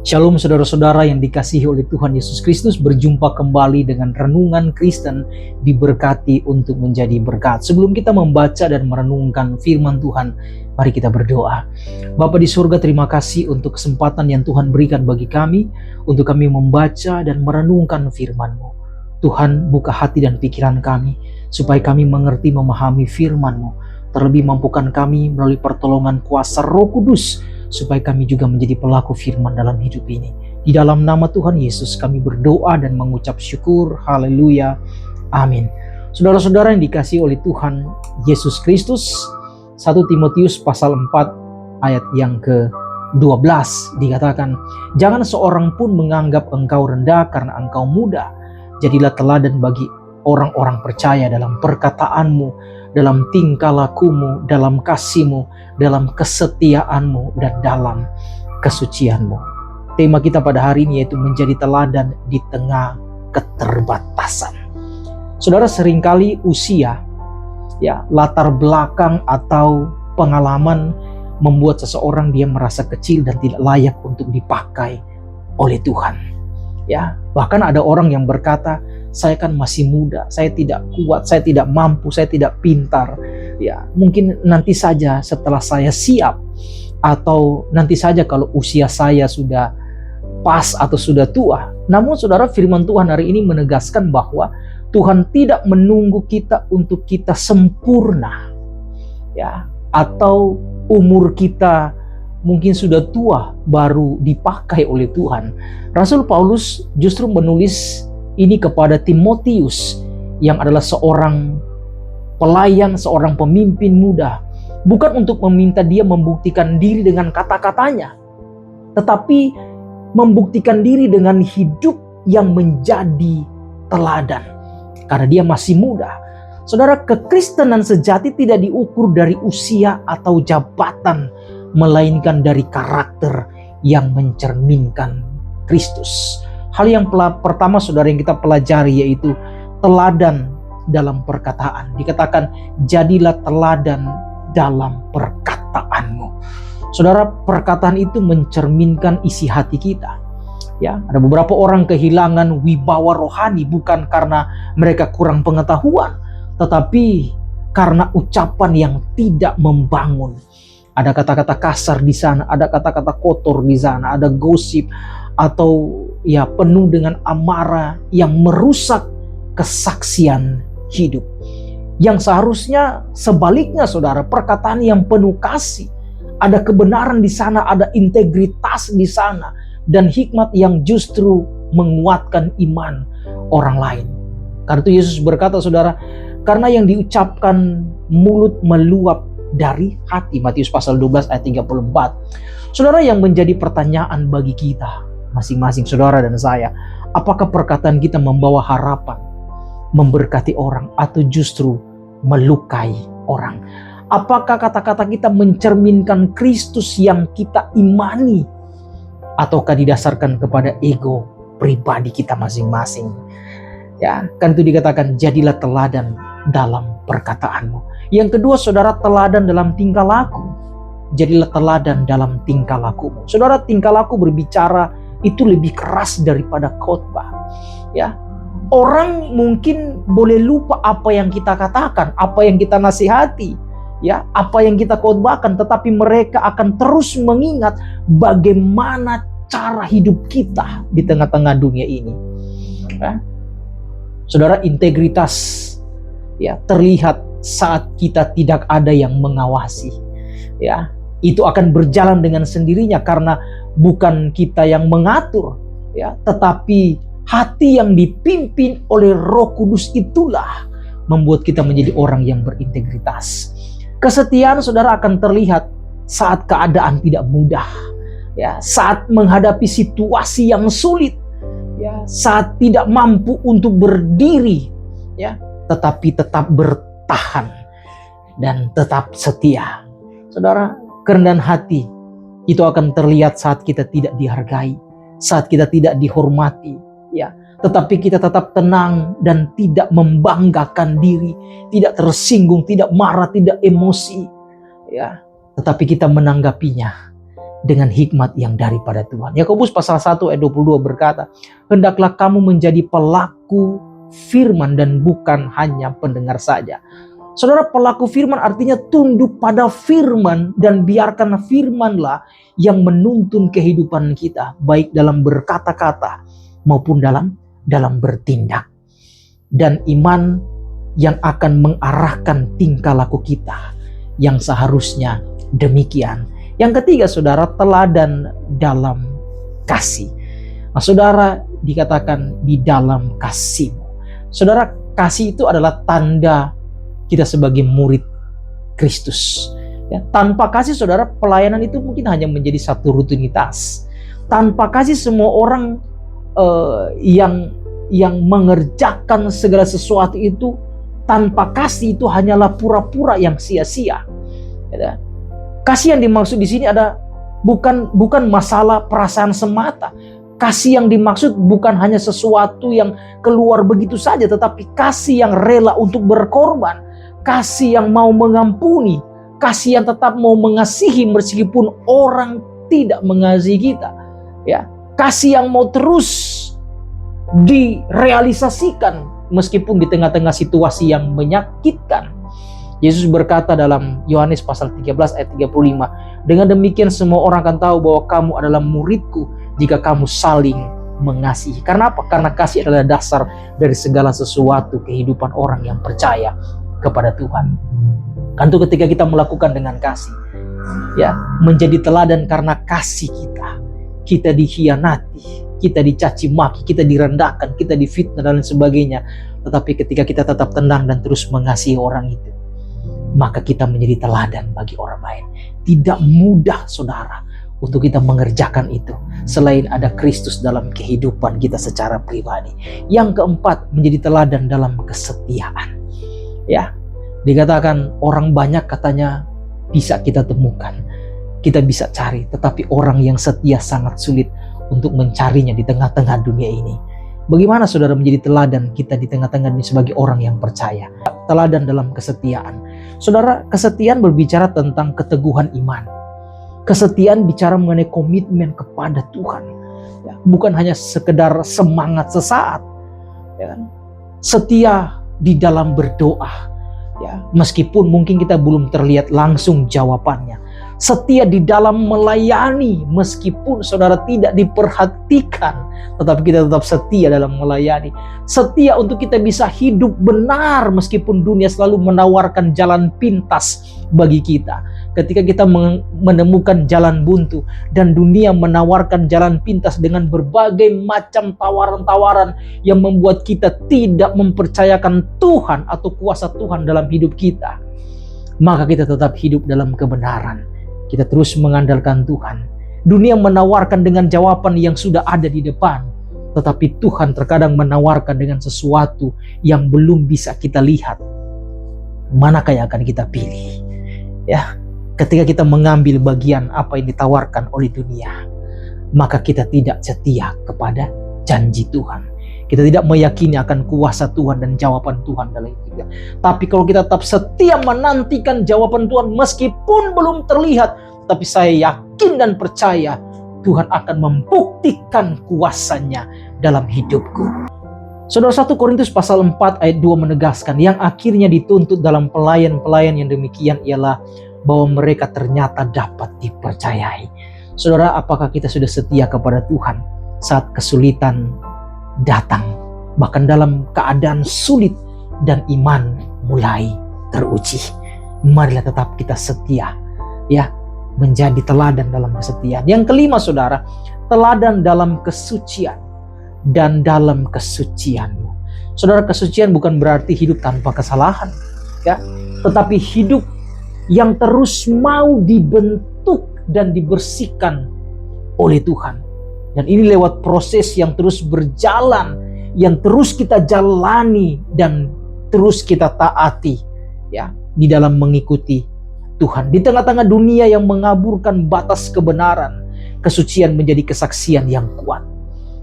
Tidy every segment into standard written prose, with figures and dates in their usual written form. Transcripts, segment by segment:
Shalom saudara-saudara yang dikasihi oleh Tuhan Yesus Kristus, berjumpa kembali dengan Renungan Kristen diberkati untuk menjadi berkat. Sebelum kita membaca dan merenungkan firman Tuhan, mari kita berdoa. Bapa di surga, terima kasih untuk kesempatan yang Tuhan berikan bagi kami, untuk kami membaca dan merenungkan firman-Mu. Tuhan, buka hati dan pikiran kami, supaya kami mengerti memahami firman-Mu. Terlebih mampukan kami melalui pertolongan kuasa Roh Kudus, supaya kami juga menjadi pelaku firman dalam hidup ini. Di dalam nama Tuhan Yesus kami berdoa dan mengucap syukur. Haleluya. Amin. Saudara-saudara yang dikasihi oleh Tuhan Yesus Kristus, 1 Timotius pasal 4 ayat yang ke-12 dikatakan, "Jangan seorang pun menganggap engkau rendah karena engkau muda. Jadilah teladan bagi orang-orang percaya dalam perkataanmu, dalam tingkah lakumu, dalam kasihmu, dalam kesetiaanmu, dan dalam kesucianmu." Tema kita pada hari ini yaitu menjadi teladan di tengah keterbatasan. Saudara, seringkali usia, latar belakang atau pengalaman membuat seseorang dia merasa kecil dan tidak layak untuk dipakai oleh Tuhan. Bahkan ada orang yang berkata, "Saya kan masih muda, saya tidak kuat, saya tidak mampu, saya tidak pintar. Mungkin nanti saja setelah saya siap, atau nanti saja kalau usia saya sudah pas atau sudah tua." Namun saudara, firman Tuhan hari ini menegaskan bahwa Tuhan tidak menunggu kita untuk kita sempurna, atau umur kita mungkin sudah tua baru dipakai oleh Tuhan. Rasul Paulus justru menulis ini kepada Timotius yang adalah seorang pelayan, seorang pemimpin muda. Bukan untuk meminta dia membuktikan diri dengan kata-katanya, tetapi membuktikan diri dengan hidup yang menjadi teladan. Karena dia masih muda. Saudara, kekristenan sejati tidak diukur dari usia atau jabatan, melainkan dari karakter yang mencerminkan Kristus. Hal yang pertama saudara yang kita pelajari yaitu teladan dalam perkataan. Dikatakan, jadilah teladan dalam perkataanmu. Saudara, perkataan itu mencerminkan isi hati kita. Ada beberapa orang kehilangan wibawa rohani bukan karena mereka kurang pengetahuan, tetapi karena ucapan yang tidak membangun. Ada kata-kata kasar di sana, ada kata-kata kotor di sana, ada gosip atau penuh dengan amarah yang merusak kesaksian hidup. Yang seharusnya sebaliknya saudara, perkataan yang penuh kasih, ada kebenaran di sana, ada integritas di sana, dan hikmat yang justru menguatkan iman orang lain. Karena itu Yesus berkata saudara, karena yang diucapkan mulut meluap dari hati. Matius pasal 12 ayat 34. Saudara, yang menjadi pertanyaan bagi kita masing-masing saudara dan saya, apakah perkataan kita membawa harapan, memberkati orang, atau justru melukai orang? Apakah kata-kata kita mencerminkan Kristus yang kita imani, ataukah didasarkan kepada ego pribadi kita masing-masing? Kan itu dikatakan, jadilah teladan dalam perkataanmu. Yang kedua saudara, teladan dalam tingkah laku. Jadilah teladan dalam tingkah lakumu. Saudara, tingkah laku berbicara itu lebih keras daripada khotbah. Orang mungkin boleh lupa apa yang kita katakan, apa yang kita nasihati, apa yang kita khotbahkan, tetapi mereka akan terus mengingat bagaimana cara hidup kita di tengah-tengah dunia ini. Saudara, integritas terlihat saat kita tidak ada yang mengawasi. Itu akan berjalan dengan sendirinya karena bukan kita yang mengatur, tetapi hati yang dipimpin oleh Roh Kudus itulah membuat kita menjadi orang yang berintegritas. Kesetiaan saudara akan terlihat saat keadaan tidak mudah, saat menghadapi situasi yang sulit, saat tidak mampu untuk berdiri, tetapi tetap bertahan dan tetap setia. Saudara, kerendahan hati itu akan terlihat saat kita tidak dihargai, saat kita tidak dihormati, tetapi kita tetap tenang dan tidak membanggakan diri, tidak tersinggung, tidak marah, tidak emosi, tetapi kita menanggapinya dengan hikmat yang daripada Tuhan. Yakobus pasal 1 ayat 22 berkata, hendaklah kamu menjadi pelaku firman dan bukan hanya pendengar saja. Saudara, pelaku firman artinya tunduk pada firman dan biarkan firmanlah yang menuntun kehidupan kita, baik dalam berkata-kata maupun dalam bertindak. Dan iman yang akan mengarahkan tingkah laku kita yang seharusnya demikian. Yang ketiga, saudara, teladan dalam kasih. Nah, saudara, dikatakan di dalam kasih. Saudara, kasih itu adalah tanda kita sebagai murid Kristus. Ya, tanpa kasih, saudara, pelayanan itu mungkin hanya menjadi satu rutinitas. Tanpa kasih, semua orang yang mengerjakan segala sesuatu itu tanpa kasih itu hanyalah pura-pura yang sia-sia. Ya, kasih yang dimaksud di sini ada bukan masalah perasaan semata. Kasih yang dimaksud bukan hanya sesuatu yang keluar begitu saja, tetapi kasih yang rela untuk berkorban, kasih yang mau mengampuni, kasih yang tetap mau mengasihi meskipun orang tidak mengasihi kita. Ya, kasih yang mau terus direalisasikan meskipun di tengah-tengah situasi yang menyakitkan. Yesus berkata dalam Yohanes pasal 13 ayat 35, dengan demikian semua orang akan tahu bahwa kamu adalah muridku jika kamu saling mengasihi. Karena apa? Karena kasih adalah dasar dari segala sesuatu kehidupan orang yang percaya kepada Tuhan. Tentu ketika kita melakukan dengan kasih, ya, menjadi teladan karena kasih kita dikhianati, kita dicaci maki, kita direndahkan, kita difitnah dan sebagainya. Tetapi ketika kita tetap tenang dan terus mengasihi orang itu, maka kita menjadi teladan bagi orang lain. Tidak mudah, saudara, untuk kita mengerjakan itu selain ada Kristus dalam kehidupan kita secara pribadi. Yang keempat, menjadi teladan dalam kesetiaan. Ya, dikatakan orang banyak katanya bisa kita temukan, kita bisa cari, tetapi orang yang setia sangat sulit untuk mencarinya di tengah-tengah dunia ini. Bagaimana saudara menjadi teladan kita di tengah-tengah ini sebagai orang yang percaya? Teladan dalam kesetiaan. Saudara, kesetiaan berbicara tentang keteguhan iman. Kesetiaan bicara mengenai komitmen kepada Tuhan. Ya, bukan hanya sekedar semangat sesaat. Ya, setia di dalam berdoa. Ya, meskipun mungkin kita belum terlihat langsung jawabannya. Setia di dalam melayani meskipun saudara tidak diperhatikan, tetapi kita tetap setia dalam melayani. Setia untuk kita bisa hidup benar meskipun dunia selalu menawarkan jalan pintas bagi kita. Ketika kita menemukan jalan buntu dan dunia menawarkan jalan pintas dengan berbagai macam tawaran-tawaran yang membuat kita tidak mempercayakan Tuhan atau kuasa Tuhan dalam hidup kita, maka kita tetap hidup dalam kebenaran. Kita terus mengandalkan Tuhan. Dunia menawarkan dengan jawaban yang sudah ada di depan, tetapi Tuhan terkadang menawarkan dengan sesuatu yang belum bisa kita lihat. Manakah yang akan kita pilih? Ya, ketika kita mengambil bagian apa yang ditawarkan oleh dunia, maka kita tidak setia kepada janji Tuhan. Kita tidak meyakini akan kuasa Tuhan dan jawaban Tuhan dalam hidup kita. Tapi kalau kita tetap setia menantikan jawaban Tuhan meskipun belum terlihat, tapi saya yakin dan percaya Tuhan akan membuktikan kuasanya dalam hidupku. Saudara, 1 Korintus pasal 4 ayat 2 menegaskan yang akhirnya dituntut dalam pelayan-pelayan yang demikian ialah bahwa mereka ternyata dapat dipercayai. Saudara, apakah kita sudah setia kepada Tuhan saat kesulitan datang, bahkan dalam keadaan sulit dan iman mulai teruji? Marilah tetap kita setia, ya, menjadi teladan dalam kesetiaan. Yang kelima, saudara, teladan dalam kesucian dan dalam kesucianmu. Saudara, kesucian bukan berarti hidup tanpa kesalahan, ya, tetapi hidup yang terus mau dibentuk dan dibersihkan oleh Tuhan. Dan ini lewat proses yang terus berjalan, yang terus kita jalani dan terus kita taati, ya, di dalam mengikuti Tuhan. Di tengah-tengah dunia yang mengaburkan batas kebenaran, kesucian menjadi kesaksian yang kuat.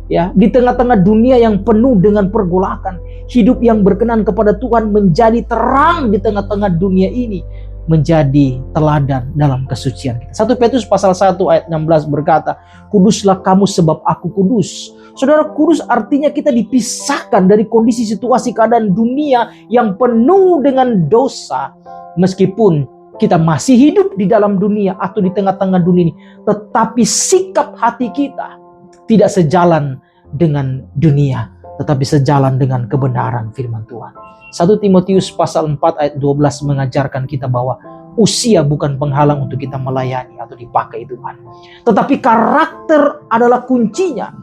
Ya, di tengah-tengah dunia yang penuh dengan pergolakan, hidup yang berkenan kepada Tuhan menjadi terang di tengah-tengah dunia ini. menjadi teladan dalam kesucian kita. 1 Petrus pasal 1 ayat 16 berkata, kuduslah kamu sebab aku kudus. Saudara, kudus artinya kita dipisahkan dari kondisi situasi keadaan dunia yang penuh dengan dosa. Meskipun kita masih hidup di dalam dunia atau di tengah-tengah dunia ini, tetapi sikap hati kita tidak sejalan dengan dunia, tetapi sejalan dengan kebenaran firman Tuhan. 1 Timotius pasal 4 ayat 12 mengajarkan kita bahwa usia bukan penghalang untuk kita melayani atau dipakai Tuhan. Tetapi karakter adalah kuncinya.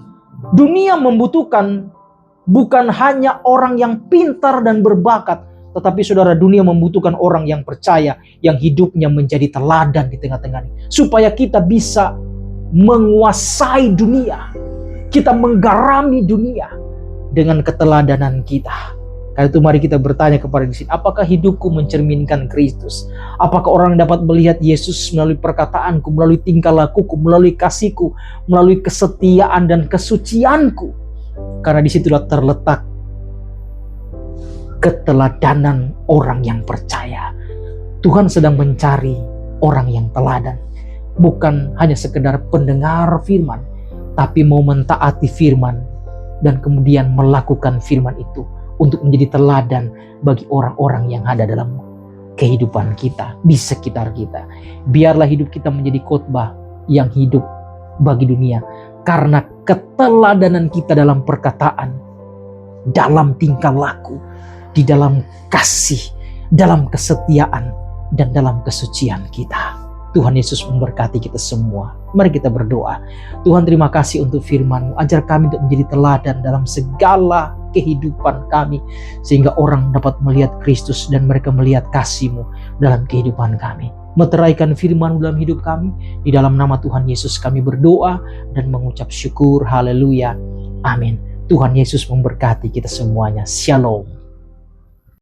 Dunia membutuhkan bukan hanya orang yang pintar dan berbakat, tetapi saudara, dunia membutuhkan orang yang percaya, yang hidupnya menjadi teladan di tengah-tengah ini. Supaya kita bisa menguasai dunia, kita menggarami dunia dengan keteladanan kita. Karena itu mari kita bertanya kepada diri sendiri, apakah hidupku mencerminkan Kristus? Apakah orang dapat melihat Yesus melalui perkataanku, melalui tingkah lakuku, melalui kasihku, melalui kesetiaan dan kesucianku? Karena disitulah terletak keteladanan orang yang percaya. Tuhan sedang mencari orang yang teladan. Bukan hanya sekedar pendengar firman, tapi mau mentaati firman dan kemudian melakukan firman itu untuk menjadi teladan bagi orang-orang yang ada dalam kehidupan kita, di sekitar kita. Biarlah hidup kita menjadi khotbah yang hidup bagi dunia, karena keteladanan kita dalam perkataan, dalam tingkah laku, di dalam kasih, dalam kesetiaan, dan dalam kesucian kita. Tuhan Yesus memberkati kita semua. Mari kita berdoa. Tuhan, terima kasih untuk firman-Mu. Ajar kami untuk menjadi teladan dalam segala kehidupan kami, sehingga orang dapat melihat Kristus dan mereka melihat kasih-Mu dalam kehidupan kami. Meteraikan firman-Mu dalam hidup kami. Di dalam nama Tuhan Yesus kami berdoa dan mengucap syukur. Haleluya. Amin. Tuhan Yesus memberkati kita semuanya. Shalom.